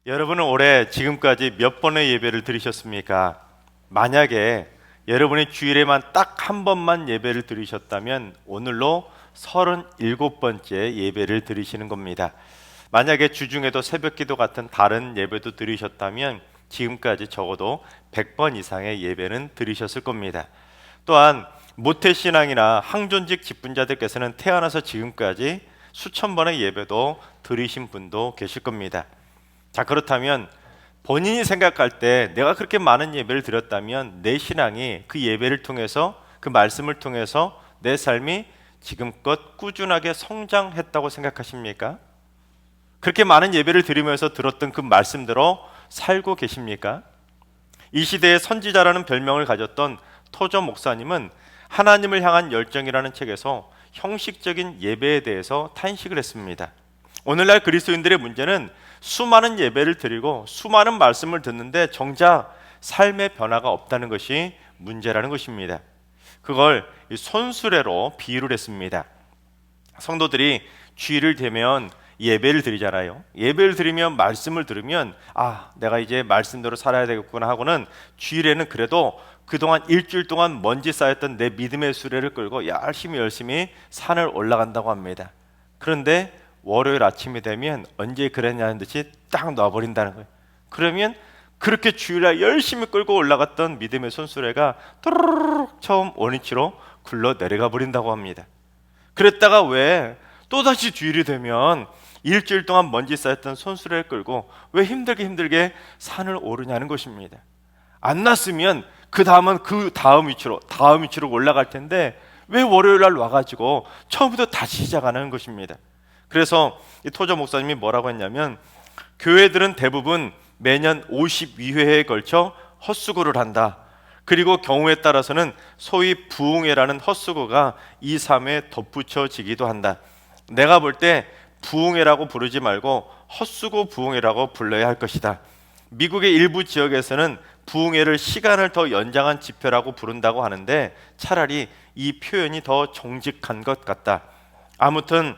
여러분은 올해 지금까지 몇 번의 예배를 드리셨습니까? 만약에 여러분이 주일에만 딱 한 번만 예배를 드리셨다면 오늘로 37번째 예배를 드리시는 겁니다. 만약에 주중에도 새벽기도 같은 다른 예배도 드리셨다면 지금까지 적어도 100번 이상의 예배는 드리셨을 겁니다. 또한 모태신앙이나 항존직 직분자들께서는 태어나서 지금까지 수천 번의 예배도 드리신 분도 계실 겁니다. 자, 그렇다면 본인이 생각할 때 내가 그렇게 많은 예배를 드렸다면 내 신앙이 그 예배를 통해서, 그 말씀을 통해서 내 삶이 지금껏 꾸준하게 성장했다고 생각하십니까? 그렇게 많은 예배를 드리면서 들었던 그 말씀대로 살고 계십니까? 이 시대의 선지자라는 별명을 가졌던 토저 목사님은 하나님을 향한 열정이라는 책에서 형식적인 예배에 대해서 탄식을 했습니다. 오늘날 그리스도인들의 문제는 수많은 예배를 드리고 수많은 말씀을 듣는데 정작 삶의 변화가 없다는 것이 문제라는 것입니다. 그걸 손수레로 비유를 했습니다. 성도들이 주일을 되면 예배를 드리잖아요. 예배를 드리면, 말씀을 들으면 내가 이제 말씀대로 살아야 되겠구나 하고는 주일에는 그래도 그동안 일주일 동안 먼지 쌓였던 내 믿음의 수레를 끌고 열심히 산을 올라간다고 합니다. 그런데 월요일 아침이 되면 언제 그랬냐는 듯이 딱 놔버린다는 거예요. 그러면 그렇게 주일날 열심히 끌고 올라갔던 믿음의 손수레가 또르르륵 처음 원위치로 굴러 내려가 버린다고 합니다. 그랬다가 왜 또다시 주일이 되면 일주일 동안 먼지 쌓였던 손수레를 끌고 왜 힘들게 산을 오르냐는 것입니다. 안 났으면 그 다음은 그 다음 위치로 올라갈 텐데 왜 월요일날 와가지고 처음부터 다시 시작하는 것입니다. 그래서 이 토저 목사님이 뭐라고 했냐면, 교회들은 대부분 매년 52회에 걸쳐 헛수고를 한다. 그리고 경우에 따라서는 소위 부흥회라는 헛수고가 2, 3회 덧붙여지기도 한다. 내가 볼 때 부흥회라고 부르지 말고 헛수고 부흥회라고 불러야 할 것이다. 미국의 일부 지역에서는 부흥회를 시간을 더 연장한 집회라고 부른다고 하는데 차라리 이 표현이 더 정직한 것 같다. 아무튼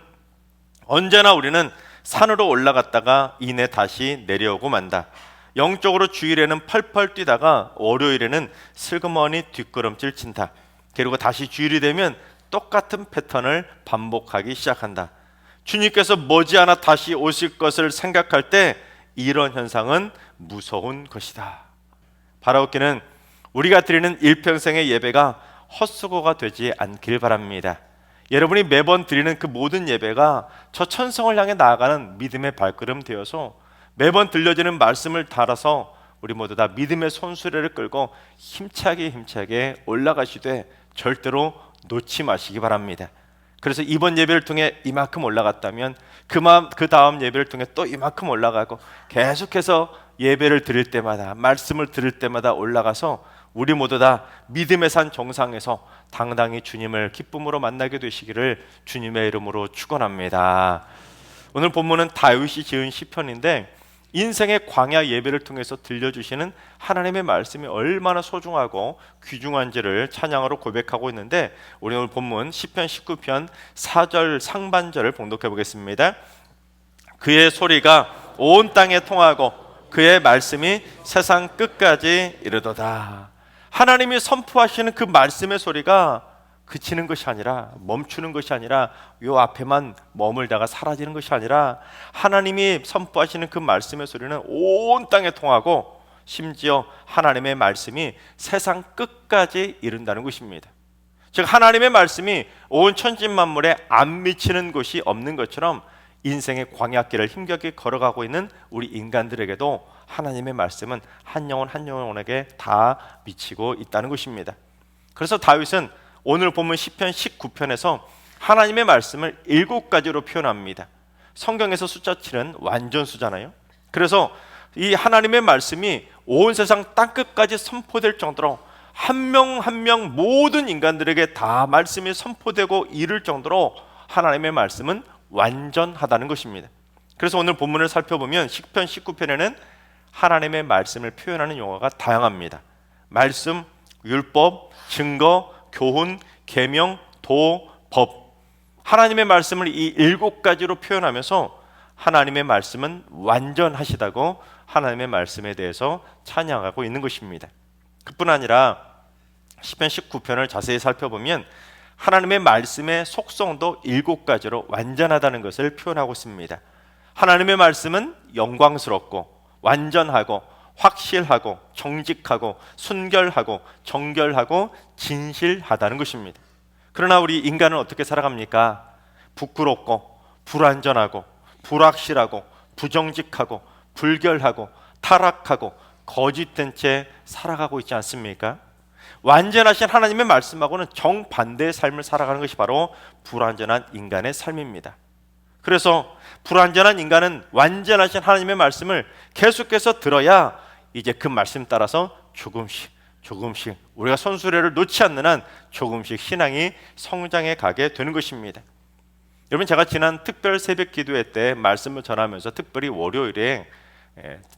언제나 우리는 산으로 올라갔다가 이내 다시 내려오고 만다. 영적으로 주일에는 펄펄 뛰다가 월요일에는 슬그머니 뒷걸음질 친다. 그리고 다시 주일이 되면 똑같은 패턴을 반복하기 시작한다. 주님께서 머지않아 다시 오실 것을 생각할 때 이런 현상은 무서운 것이다. 바라옵기는 우리가 드리는 일평생의 예배가 헛수고가 되지 않길 바랍니다. 여러분이 매번 드리는 그 모든 예배가 저 천성을 향해 나아가는 믿음의 발걸음 되어서 매번 들려지는 말씀을 따라서 우리 모두 다 믿음의 손수레를 끌고 힘차게 올라가시되 절대로 놓지 마시기 바랍니다. 그래서 이번 예배를 통해 이만큼 올라갔다면 그 다음 예배를 통해 또 이만큼 올라가고 계속해서 예배를 드릴 때마다, 말씀을 들을 때마다 올라가서 우리 모두 다 믿음의 산 정상에서 당당히 주님을 기쁨으로 만나게 되시기를 주님의 이름으로 축원합니다. 오늘 본문은 다윗이 지은 시편인데 인생의 광야 예배를 통해서 들려주시는 하나님의 말씀이 얼마나 소중하고 귀중한지를 찬양으로 고백하고 있는데, 우리 오늘 본문 시편 19편 4절 상반절을 봉독해 보겠습니다. 그의 소리가 온 땅에 통하고 그의 말씀이 세상 끝까지 이르도다. 하나님이 선포하시는 그 말씀의 소리가 그치는 것이 아니라, 멈추는 것이 아니라, 요 앞에만 머물다가 사라지는 것이 아니라 하나님이 선포하시는 그 말씀의 소리는 온 땅에 통하고 심지어 하나님의 말씀이 세상 끝까지 이른다는 것입니다. 즉 하나님의 말씀이 온 천지만물에 안 미치는 곳이 없는 것처럼 인생의 광야길을 힘겹게 걸어가고 있는 우리 인간들에게도 하나님의 말씀은 한 영혼에게 다 미치고 있다는 것입니다. 그래서 다윗은 오늘 본문 시편 19편에서 하나님의 말씀을 7가지로 표현합니다. 성경에서 숫자 7은 완전수잖아요. 그래서 이 하나님의 말씀이 온 세상 땅끝까지 선포될 정도로 한 명 한 명 모든 인간들에게 다 말씀이 선포되고 이를 정도로 하나님의 말씀은 완전하다는 것입니다. 그래서 오늘 본문을 살펴보면 시편 19편에는 하나님의 말씀을 표현하는 용어가 다양합니다. 말씀, 율법, 증거, 교훈, 계명, 도, 법. 하나님의 말씀을 이 7가지로 표현하면서 하나님의 말씀은 완전하시다고 하나님의 말씀에 대해서 찬양하고 있는 것입니다. 그뿐 아니라 시편 19편을 자세히 살펴보면 하나님의 말씀의 속성도 7가지로 완전하다는 것을 표현하고 있습니다. 하나님의 말씀은 영광스럽고 완전하고 확실하고 정직하고 순결하고 정결하고 진실하다는 것입니다. 그러나 우리 인간은 어떻게 살아갑니까? 부끄럽고 불완전하고 불확실하고 부정직하고 불결하고 타락하고 거짓된 채 살아가고 있지 않습니까? 완전하신 하나님의 말씀하고는 정반대의 삶을 살아가는 것이 바로 불완전한 인간의 삶입니다. 그래서 불완전한 인간은 완전하신 하나님의 말씀을 계속해서 들어야 이제 그 말씀 따라서 조금씩 우리가 손수레를 놓지 않는 한 조금씩 신앙이 성장해 가게 되는 것입니다. 여러분, 제가 지난 특별 새벽 기도회 때 말씀을 전하면서 특별히 월요일에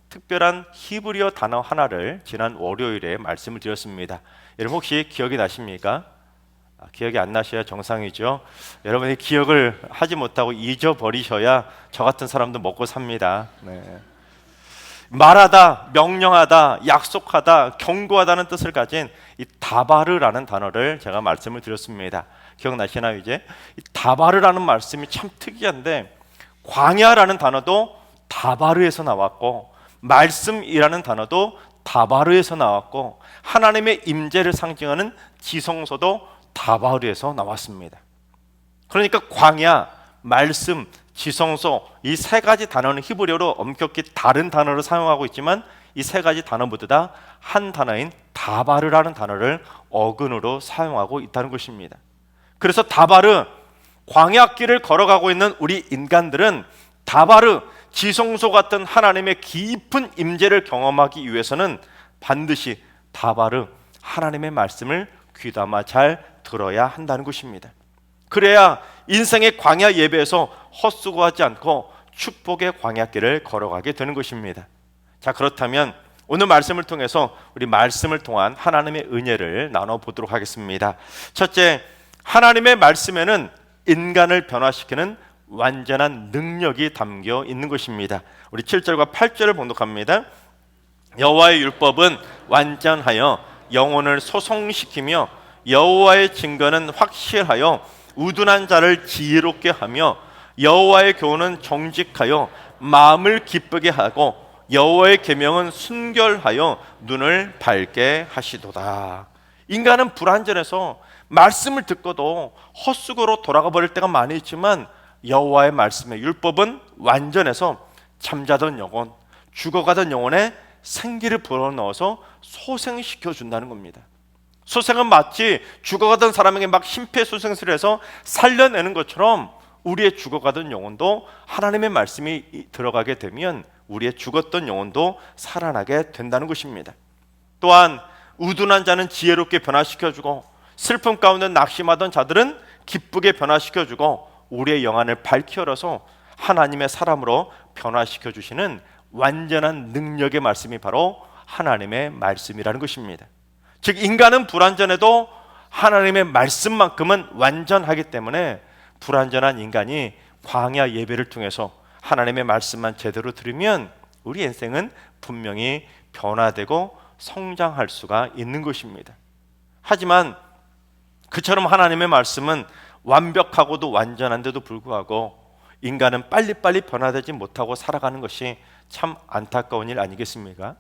특별한 히브리어 단어 하나를 지난 월요일에 말씀을 드렸습니다. 여러분 혹시 기억이 나십니까? 기억이 안 나셔야 정상이죠. 여러분이 기억을 하지 못하고 잊어버리셔야 저 같은 사람도 먹고 삽니다. 네. 말하다, 명령하다, 약속하다, 경고하다는 뜻을 가진 이 다바르라는 단어를 제가 말씀을 드렸습니다. 기억나시나요? 이제 이 다바르라는 말씀이 참 특이한데, 광야라는 단어도 다바르에서 나왔고 말씀이라는 단어도 다바르에서 나왔고 하나님의 임재를 상징하는 지성소도 다바르에서 나왔습니다. 그러니까 광야, 말씀, 지성소 이 세 가지 단어는 히브리어로 엄격히 다른 단어를 사용하고 있지만 이 세 가지 단어 모두 다 한 단어인 다바르라는 단어를 어근으로 사용하고 있다는 것입니다. 그래서 다바르, 광야길을 걸어가고 있는 우리 인간들은 다바르, 지성소 같은 하나님의 깊은 임재를 경험하기 위해서는 반드시 다바르, 하나님의 말씀을 귀담아 잘 들어야 한다는 것입니다. 그래야 인생의 광야 예배에서 헛수고하지 않고 축복의 광야길을 걸어가게 되는 것입니다. 자, 그렇다면 오늘 말씀을 통해서 우리 말씀을 통한 하나님의 은혜를 나눠보도록 하겠습니다. 첫째, 하나님의 말씀에는 인간을 변화시키는 완전한 능력이 담겨 있는 것입니다. 우리 7절과 8절을 봉독합니다. 여호와의 율법은 완전하여 영혼을 소성시키며 여호와의 증거는 확실하여 우둔한 자를 지혜롭게 하며 여호와의 교훈은 정직하여 마음을 기쁘게 하고 여호와의 계명은 순결하여 눈을 밝게 하시도다. 인간은 불완전해서 말씀을 듣고도 헛수고로 돌아가 버릴 때가 많이 있지만 여호와의 말씀의 율법은 완전해서 잠자던 영혼, 죽어가던 영혼에 생기를 불어넣어서 소생시켜 준다는 겁니다. 소생은 마치 죽어가던 사람에게 막 심폐소생술을 해서 살려내는 것처럼 우리의 죽어가던 영혼도 하나님의 말씀이 들어가게 되면 우리의 죽었던 영혼도 살아나게 된다는 것입니다. 또한 우둔한 자는 지혜롭게 변화시켜주고 슬픔 가운데 낙심하던 자들은 기쁘게 변화시켜주고 우리의 영안을 밝히 열어서 하나님의 사람으로 변화시켜 주시는 완전한 능력의 말씀이 바로 하나님의 말씀이라는 것입니다. 즉 인간은 불완전해도 하나님의 말씀만큼은 완전하기 때문에 불완전한 인간이 광야 예배를 통해서 하나님의 말씀만 제대로 들으면 우리 인생은 분명히 변화되고 성장할 수가 있는 것입니다. 하지만 그처럼 하나님의 말씀은 완벽하고도 완전한데도 불구하고 인간은 빨리빨리 변화되지 못하고 살아가는 것이 참 안타까운 일 아니겠습니까?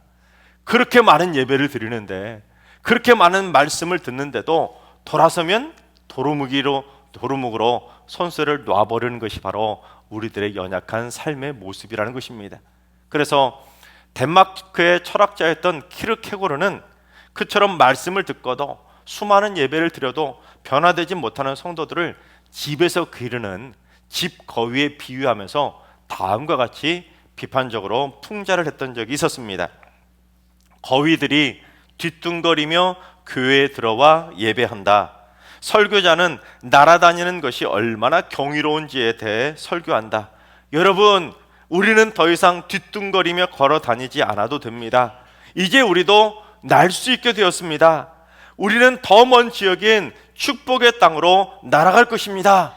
그렇게 많은 예배를 드리는데 그렇게 많은 말씀을 듣는데도 돌아서면 도루묵으로 손수레를 놔버리는 것이 바로 우리들의 연약한 삶의 모습이라는 것입니다. 그래서 덴마크의 철학자였던 키르케고르는 그처럼 말씀을 듣고도 수많은 예배를 드려도 변화되지 못하는 성도들을 집에서 기르는 집 거위에 비유하면서 다음과 같이 비판적으로 풍자를 했던 적이 있었습니다. 거위들이 뒤뚱거리며 교회에 들어와 예배한다. 설교자는 날아다니는 것이 얼마나 경이로운지에 대해 설교한다. 여러분, 우리는 더 이상 뒤뚱거리며 걸어 다니지 않아도 됩니다. 이제 우리도 날 수 있게 되었습니다. 우리는 더 먼 지역인 축복의 땅으로 날아갈 것입니다.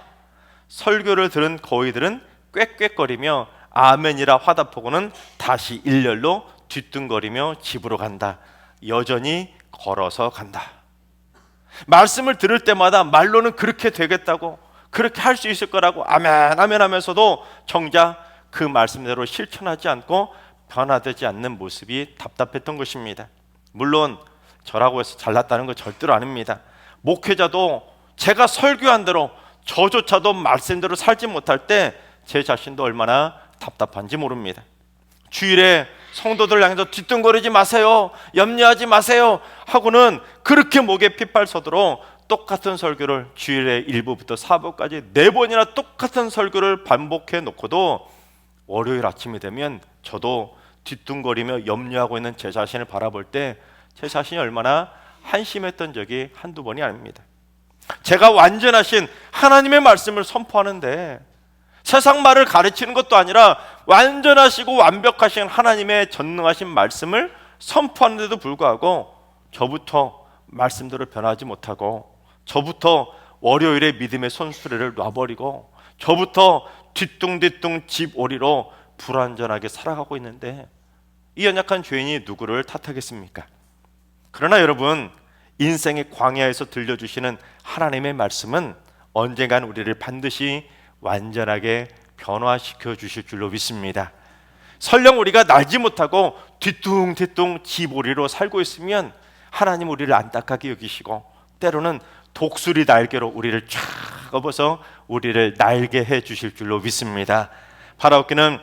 설교를 들은 거위들은 꽥꽥거리며 아멘이라 화답하고는 다시 일렬로 뒤뚱거리며 집으로 간다. 여전히 걸어서 간다. 말씀을 들을 때마다 말로는 그렇게 되겠다고, 그렇게 할 수 있을 거라고 아멘 아멘 하면서도 정작 그 말씀대로 실천하지 않고 변화되지 않는 모습이 답답했던 것입니다. 물론 저라고 해서 잘났다는 거 절대로 아닙니다. 목회자도 제가 설교한 대로 저조차도 말씀대로 살지 못할 때 제 자신도 얼마나 답답한지 모릅니다. 주일에 성도들 향해서 뒤뚱거리지 마세요, 염려하지 마세요 하고는 그렇게 목에 핏발 서도록 똑같은 설교를 주일에 1부부터 4부까지 4번이나 똑같은 설교를 반복해 놓고도 월요일 아침이 되면 저도 뒤뚱거리며 염려하고 있는 제 자신을 바라볼 때 제 자신이 얼마나 한심했던 적이 한두 번이 아닙니다. 제가 완전하신 하나님의 말씀을 선포하는데 세상 말을 가르치는 것도 아니라 완전하시고 완벽하신 하나님의 전능하신 말씀을 선포하는데도 불구하고 저부터 말씀대로 변하지 못하고, 저부터 월요일에 믿음의 손수레를 놔버리고, 저부터 뒤뚱뒤뚱 집 오리로 불완전하게 살아가고 있는데 이 연약한 죄인이 누구를 탓하겠습니까? 그러나 여러분, 인생의 광야에서 들려주시는 하나님의 말씀은 언젠간 우리를 반드시 완전하게 변화시켜 주실 줄로 믿습니다. 설령 우리가 날지 못하고 뒤뚱뒤뚱 집오리로 살고 있으면 하나님 우리를 안타깝게 여기시고 때로는 독수리 날개로 우리를 쫙 업어서 우리를 날게 해 주실 줄로 믿습니다. 바라옵기는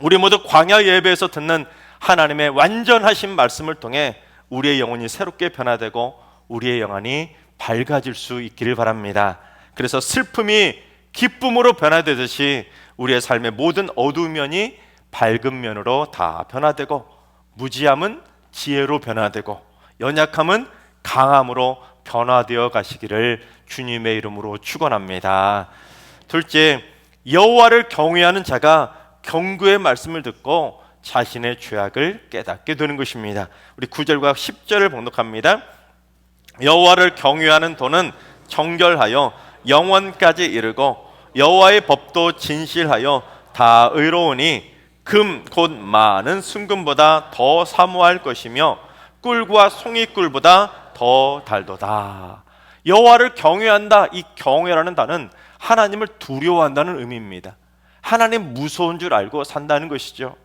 우리 모두 광야 예배에서 듣는 하나님의 완전하신 말씀을 통해 우리의 영혼이 새롭게 변화되고 우리의 영혼이 밝아질 수 있기를 바랍니다. 그래서 슬픔이 기쁨으로 변화되듯이 우리의 삶의 모든 어두운 면이 밝은 면으로 다 변화되고, 무지함은 지혜로 변화되고, 연약함은 강함으로 변화되어 가시기를 주님의 이름으로 축원합니다. 둘째, 여호와를 경외하는 자가 경고의 말씀을 듣고 자신의 죄악을 깨닫게 되는 것입니다. 우리 9절과 10절을 봉독합니다. 여호와를 경외하는 도는 정결하여 영원까지 이르고 여호와의 법도 진실하여 다 의로우니 금 곧 많은 순금보다 더 사모할 것이며 꿀과 송이꿀보다 더 달도다. 여호와를 경외한다. 이 경외라는 단어는 하나님을 두려워한다는 의미입니다. 하나님 무서운 줄 알고 산다는 것이죠.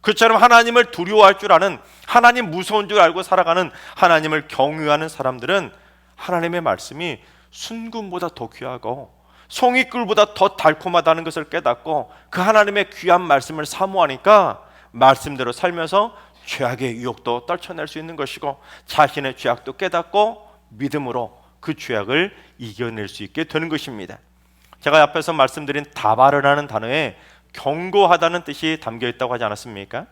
그처럼 하나님을 두려워할 줄 아는, 하나님 무서운 줄 알고 살아가는, 하나님을 경외하는 사람들은 하나님의 말씀이 순금보다 더 귀하고 송이꿀보다 더 달콤하다는 것을 깨닫고 그 하나님의 귀한 말씀을 사모하니까 말씀대로 살면서 죄악의 유혹도 떨쳐낼 수 있는 것이고 자신의 죄악도 깨닫고 믿음으로 그 죄악을 이겨낼 수 있게 되는 것입니다. 제가 앞에서 말씀드린 다바르라는 단어에 경고하다는 뜻이 담겨 있다고 하지 않았습니까?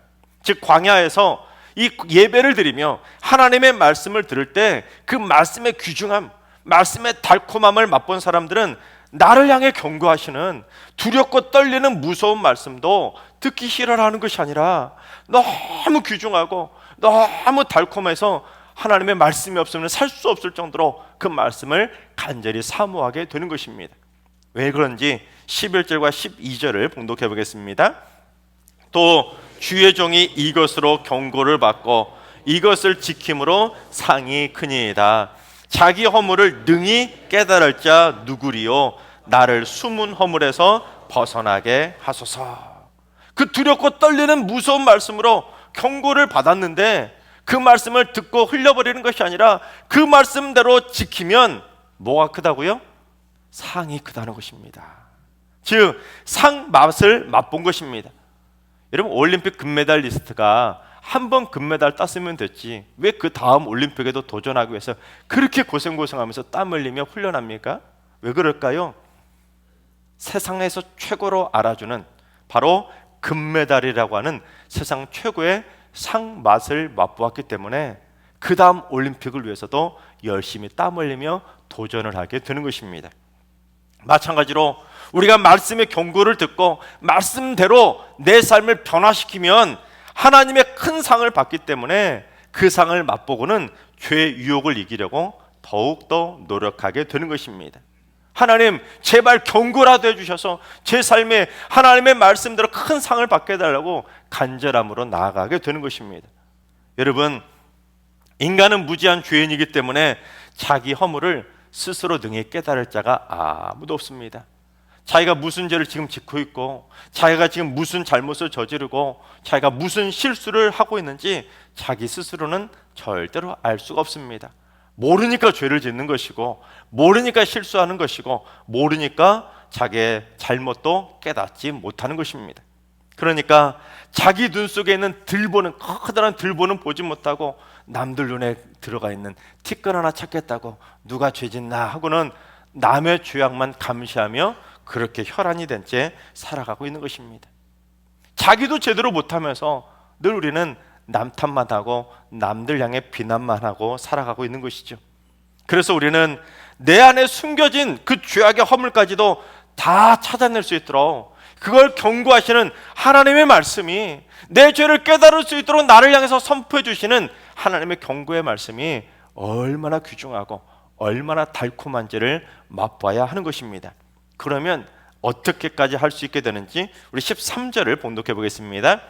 즉 광야에서 이 예배를 드리며 하나님의 말씀을 들을 때 그 말씀의 귀중함, 말씀의 달콤함을 맛본 사람들은 나를 향해 경고하시는 두렵고 떨리는 무서운 말씀도 듣기 싫어하는 것이 아니라 너무 귀중하고 너무 달콤해서 하나님의 말씀이 없으면 살 수 없을 정도로 그 말씀을 간절히 사모하게 되는 것입니다. 왜 그런지 11절과 12절을 봉독해 보겠습니다. 또 주의 종이 이것으로 경고를 받고 이것을 지킴으로 상이 크니이다. 자기 허물을 능히 깨달을 자 누구리요? 나를 숨은 허물에서 벗어나게 하소서. 그 두렵고 떨리는 무서운 말씀으로 경고를 받았는데 그 말씀을 듣고 흘려버리는 것이 아니라 그 말씀대로 지키면 뭐가 크다고요? 상이 크다는 것입니다. 즉 상 맛을 맛본 것입니다. 여러분, 올림픽 금메달리스트가 한 번 금메달 땄으면 됐지 왜 그 다음 올림픽에도 도전하기 위해서 그렇게 고생하면서 땀 흘리며 훈련합니까? 왜 그럴까요? 세상에서 최고로 알아주는 바로 금메달이라고 하는 세상 최고의 상 맛을 맛보았기 때문에 그 다음 올림픽을 위해서도 열심히 땀 흘리며 도전을 하게 되는 것입니다. 마찬가지로 우리가 말씀의 경고를 듣고 말씀대로 내 삶을 변화시키면 하나님의 큰 상을 받기 때문에 그 상을 맛보고는 죄의 유혹을 이기려고 더욱더 노력하게 되는 것입니다. 하나님 제발 경고라도 해주셔서 제 삶에 하나님의 말씀대로 큰 상을 받게 해달라고 간절함으로 나아가게 되는 것입니다. 여러분, 인간은 무지한 죄인이기 때문에 자기 허물을 스스로 능히 깨달을 자가 아무도 없습니다. 자기가 무슨 죄를 지금 짓고 있고, 자기가 지금 무슨 잘못을 저지르고, 자기가 무슨 실수를 하고 있는지 자기 스스로는 절대로 알 수가 없습니다. 모르니까 죄를 짓는 것이고, 모르니까 실수하는 것이고, 모르니까 자기의 잘못도 깨닫지 못하는 것입니다. 그러니까 자기 눈 속에 있는 들보는, 커다란 들보는 보지 못하고 남들 눈에 들어가 있는 티끌 하나 찾겠다고 누가 죄 짓나 하고는 남의 죄악만 감시하며 그렇게 혈안이 된 채 살아가고 있는 것입니다. 자기도 제대로 못하면서 늘 우리는 남 탓만 하고 남들 향해 비난만 하고 살아가고 있는 것이죠. 그래서 우리는 내 안에 숨겨진 그 죄악의 허물까지도 다 찾아낼 수 있도록, 그걸 경고하시는 하나님의 말씀이, 내 죄를 깨달을 수 있도록 나를 향해서 선포해 주시는 하나님의 경고의 말씀이 얼마나 귀중하고 얼마나 달콤한지를 맛봐야 하는 것입니다. 그러면 어떻게까지 할 수 있게 되는지 우리 13절을 봉독해 보겠습니다.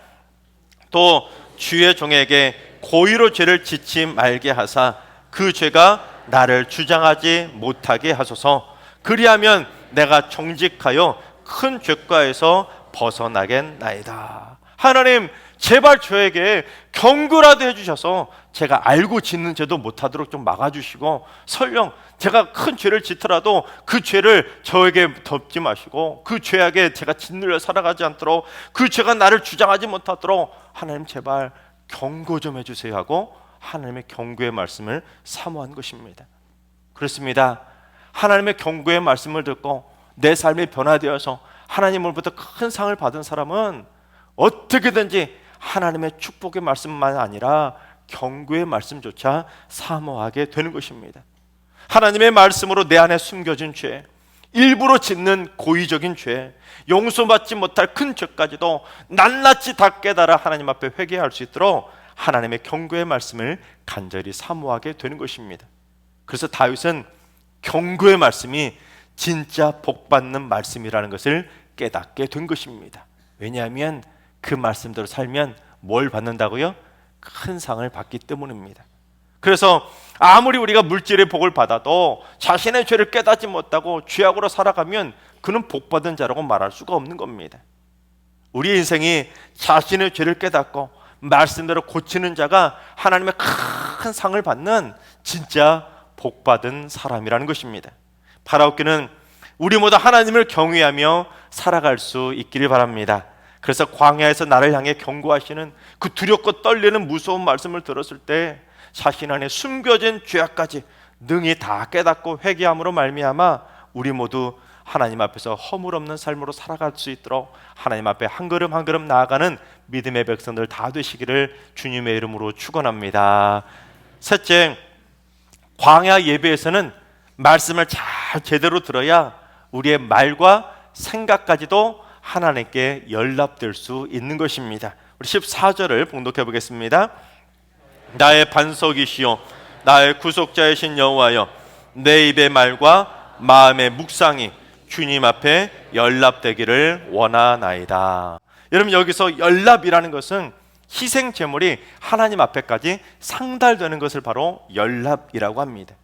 또 주의 종에게 고의로 죄를 짓지 말게 하사 그 죄가 나를 주장하지 못하게 하소서. 그리하면 내가 정직하여 큰 죄과에서 벗어나겠나이다. 하나님 제발 저에게 경고라도 해주셔서 제가 알고 짓는 죄도 못하도록 좀 막아주시고, 설령 제가 큰 죄를 짓더라도 그 죄를 저에게 덮지 마시고, 그 죄악에 제가 짓눌려 살아가지 않도록, 그 죄가 나를 주장하지 못하도록 하나님 제발 경고 좀 해주세요 하고 하나님의 경고의 말씀을 사모한 것입니다. 그렇습니다. 하나님의 경고의 말씀을 듣고 내 삶이 변화되어서 하나님으로부터 큰 상을 받은 사람은 어떻게든지 하나님의 축복의 말씀만 아니라 경고의 말씀조차 사모하게 되는 것입니다. 하나님의 말씀으로 내 안에 숨겨진 죄, 일부러 짓는 고의적인 죄, 용서받지 못할 큰 죄까지도 낱낱이 다 깨달아 하나님 앞에 회개할 수 있도록 하나님의 경고의 말씀을 간절히 사모하게 되는 것입니다. 그래서 다윗은 경고의 말씀이 진짜 복받는 말씀이라는 것을 깨닫게 된 것입니다. 왜냐하면 그 말씀대로 살면 뭘 받는다고요? 큰 상을 받기 때문입니다. 그래서 아무리 우리가 물질의 복을 받아도 자신의 죄를 깨닫지 못하고 죄악으로 살아가면 그는 복받은 자라고 말할 수가 없는 겁니다. 우리의 인생이 자신의 죄를 깨닫고 말씀대로 고치는 자가 하나님의 큰 상을 받는 진짜 복받은 사람이라는 것입니다. 바라옵기는 우리 모두 하나님을 경외하며 살아갈 수 있기를 바랍니다. 그래서 광야에서 나를 향해 경고하시는 그 두렵고 떨리는 무서운 말씀을 들었을 때 자신 안에 숨겨진 죄악까지 능히 다 깨닫고 회개함으로 말미암아 우리 모두 하나님 앞에서 허물 없는 삶으로 살아갈 수 있도록 하나님 앞에 한 걸음 한 걸음 나아가는 믿음의 백성들 다 되시기를 주님의 이름으로 축원합니다. 셋째, 광야 예배에서는 말씀을 잘 제대로 들어야 우리의 말과 생각까지도 하나님께 연락될 수 있는 것입니다. 우리 14절을 봉독해 보겠습니다. 나의 반석이시요 나의 구속자이신 여호와여, 내 입의 말과 마음의 묵상이 주님 앞에 연락되기를 원하나이다. 여러분, 여기서 연락이라는 것은 희생 제물이 하나님 앞에까지 상달되는 것을 바로 연락이라고 합니다.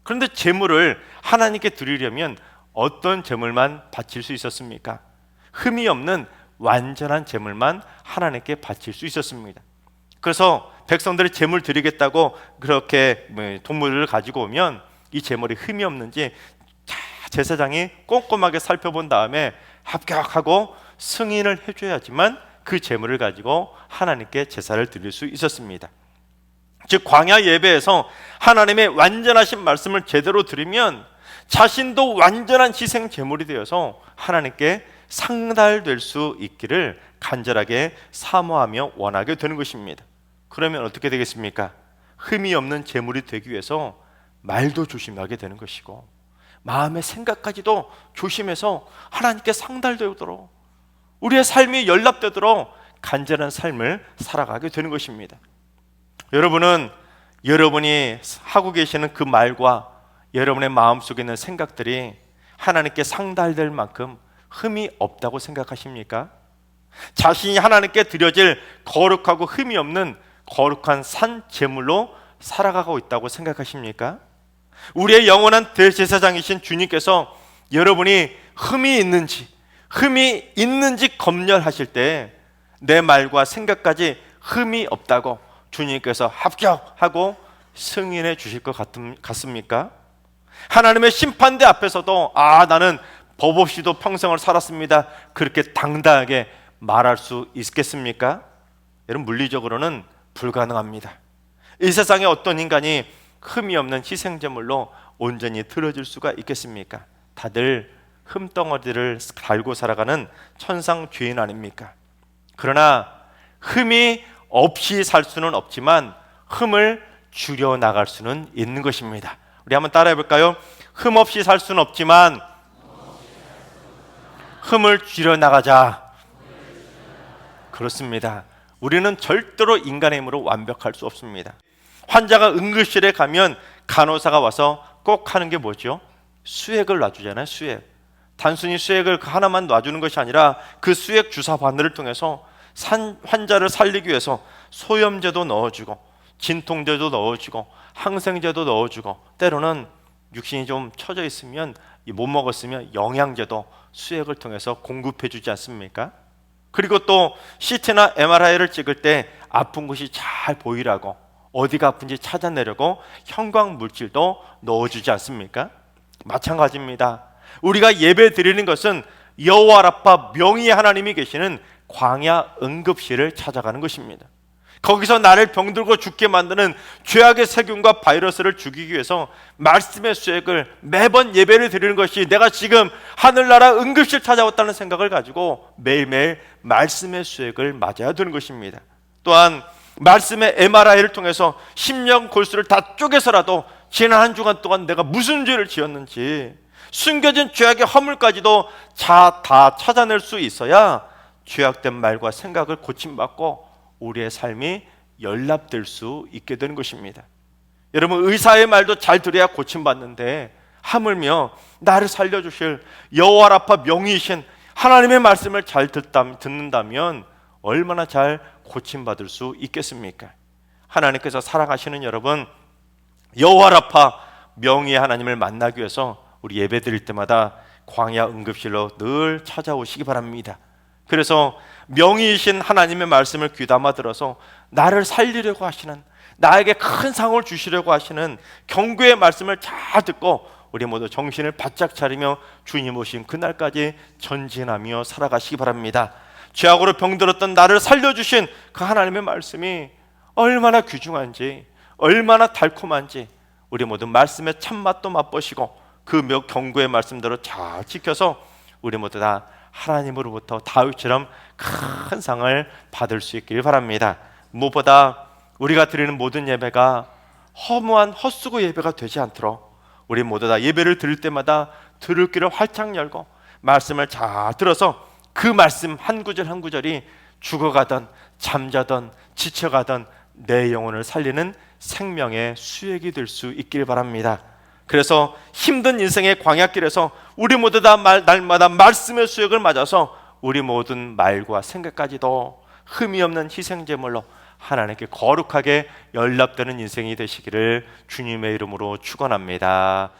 그런데 제물을 하나님께 드리려면 어떤 제물만 바칠 수 있었습니까? 흠이 없는 완전한 제물만 하나님께 바칠 수 있었습니다. 그래서 백성들이 제물 드리겠다고 그렇게 동물을 가지고 오면 이 제물이 흠이 없는지 제사장이 꼼꼼하게 살펴본 다음에 합격하고 승인을 해줘야지만 그 제물을 가지고 하나님께 제사를 드릴 수 있었습니다. 즉 광야 예배에서 하나님의 완전하신 말씀을 제대로 드리면 자신도 완전한 희생 제물이 되어서 하나님께 상달될 수 있기를 간절하게 사모하며 원하게 되는 것입니다. 그러면 어떻게 되겠습니까? 흠이 없는 제물이 되기 위해서 말도 조심하게 되는 것이고 마음의 생각까지도 조심해서 하나님께 상달되도록 우리의 삶이 연락되도록 간절한 삶을 살아가게 되는 것입니다. 여러분은 여러분이 하고 계시는 그 말과 여러분의 마음속에 있는 생각들이 하나님께 상달될 만큼 흠이 없다고 생각하십니까? 자신이 하나님께 드려질 거룩하고 흠이 없는 거룩한 산 제물로 살아가고 있다고 생각하십니까? 우리의 영원한 대제사장이신 주님께서 여러분이 흠이 있는지 검열하실 때 내 말과 생각까지 흠이 없다고 주님께서 합격하고 승인해 주실 것 같습니까? 하나님의 심판대 앞에서도 나는 법 없이도 평생을 살았습니다, 그렇게 당당하게 말할 수 있겠습니까? 여러분, 물리적으로는 불가능합니다. 이 세상에 어떤 인간이 흠이 없는 희생제물로 온전히 드려질 수가 있겠습니까? 다들 흠덩어리를 달고 살아가는 천상 죄인 아닙니까? 그러나 흠이 없이 살 수는 없지만 흠을 줄여나갈 수는 있는 것입니다. 우리 한번 따라해 볼까요? 흠 없이 살 수는 없지만 흠을 줄여나가자. 그렇습니다. 우리는 절대로 인간의 힘으로 완벽할 수 없습니다. 환자가 응급실에 가면 간호사가 와서 꼭 하는 게 뭐죠? 수액을 놔주잖아요. 수액. 단순히 수액을 하나만 놔주는 것이 아니라 그 수액 주사 바늘을 통해서 환자를 살리기 위해서 소염제도 넣어주고 진통제도 넣어주고 항생제도 넣어주고, 때로는 육신이 좀 처져 있으면, 못 먹었으면 영양제도 수액을 통해서 공급해 주지 않습니까? 그리고 또 CT나 MRI를 찍을 때 아픈 곳이 잘 보이라고, 어디가 아픈지 찾아내려고 형광 물질도 넣어주지 않습니까? 마찬가지입니다. 우리가 예배 드리는 것은 여호와 라파, 명의의 하나님이 계시는 광야 응급실을 찾아가는 것입니다. 거기서 나를 병들고 죽게 만드는 죄악의 세균과 바이러스를 죽이기 위해서 말씀의 수액을 매번 예배를 드리는 것이, 내가 지금 하늘나라 응급실 찾아왔다는 생각을 가지고 매일매일 말씀의 수액을 맞아야 되는 것입니다. 또한 말씀의 MRI를 통해서 심령 골수를 다 쪼개서라도 지난 한 주간 동안 내가 무슨 죄를 지었는지, 숨겨진 죄악의 허물까지도 다 찾아낼 수 있어야 죄악된 말과 생각을 고침받고 우리의 삶이 연락될 수 있게 되는 것입니다. 여러분, 의사의 말도 잘 들어야 고침받는데 하물며 나를 살려주실 여호와 라파 명의이신 하나님의 말씀을 잘 듣는다면 얼마나 잘 고침받을 수 있겠습니까? 하나님께서 사랑하시는 여러분, 여호와 라파 명의의 하나님을 만나기 위해서 우리 예배 드릴 때마다 광야 응급실로 늘 찾아오시기 바랍니다. 그래서 명의이신 하나님의 말씀을 귀담아 들어서 나를 살리려고 하시는, 나에게 큰 상을 주시려고 하시는 경고의 말씀을 잘 듣고 우리 모두 정신을 바짝 차리며 주님 오신 그날까지 전진하며 살아가시기 바랍니다. 죄악으로 병들었던 나를 살려주신 그 하나님의 말씀이 얼마나 귀중한지, 얼마나 달콤한지 우리 모두 말씀의 참맛도 맛보시고 그 경고의 말씀대로 잘 지켜서 우리 모두 다 하나님으로부터 다윗처럼 큰 상을 받을 수 있길 바랍니다. 무엇보다 우리가 드리는 모든 예배가 허무한 헛수고 예배가 되지 않도록 우리 모두 다 예배를 드릴 때마다 들을 귀를 활짝 열고 말씀을 잘 들어서 그 말씀 한 구절 한 구절이 죽어가던 잠자던 지쳐가던 내 영혼을 살리는 생명의 수액이 될 수 있길 바랍니다. 그래서 힘든 인생의 광야길에서 우리 모두 다 날마다 말씀의 수액을 맞아서 우리 모든 말과 생각까지도 흠이 없는 희생제물로 하나님께 거룩하게 연락되는 인생이 되시기를 주님의 이름으로 축원합니다.